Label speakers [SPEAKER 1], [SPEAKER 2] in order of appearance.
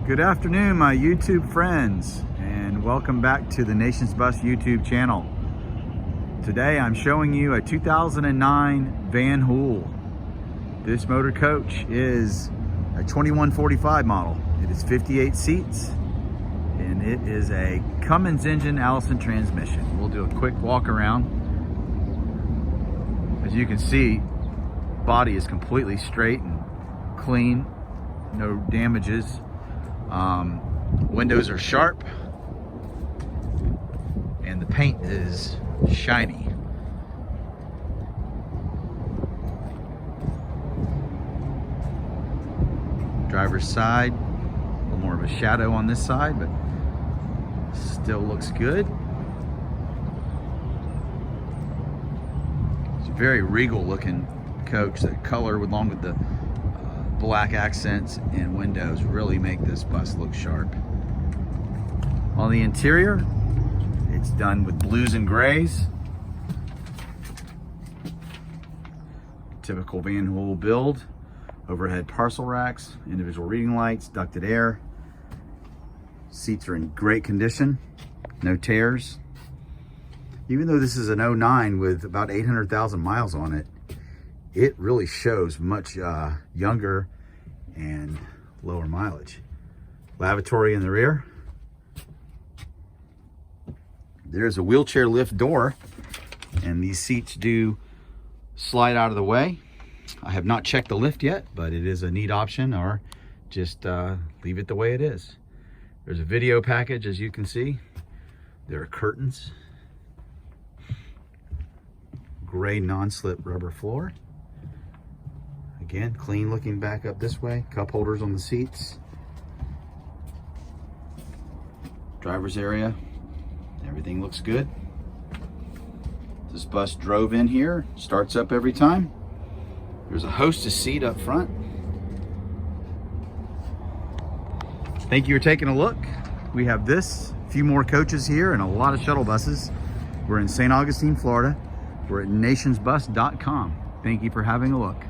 [SPEAKER 1] Good afternoon, my YouTube friends, and welcome back to the Nation's Bus YouTube channel. Today I'm showing you a 2009 Van Hool. This motor coach is a 2145 model. It is 58 seats and it is a Cummins engine, Allison transmission. We'll do a quick walk around. As you can see, body is completely straight and clean, no damages. Windows are sharp and the paint is shiny. Driver's side, a little more of a shadow on this side, but still looks good. It's a very regal looking coach. The color along with the black accents and windows really make this bus look sharp. On the interior, it's done with blues and grays. Typical Van Hool build. Overhead parcel racks, individual reading lights, ducted air. Seats are in great condition, no tears. Even though this is an 09 with about 800,000 miles on it, it really shows much younger and lower mileage. Lavatory in the rear. There's a wheelchair lift door, and these seats do slide out of the way. I have not checked the lift yet, but it is a neat option, or just leave it the way it is. There's a video package, as you can see. There are curtains. Gray non-slip rubber floor. Again, clean looking back up this way. Cup holders on the seats. Driver's area. Everything looks good. This bus drove in here. Starts up every time. There's a hostess seat up front. Thank you for taking a look. We have this, a few more coaches here, and a lot of shuttle buses. We're in St. Augustine, Florida. We're at nationsbus.com. Thank you for having a look.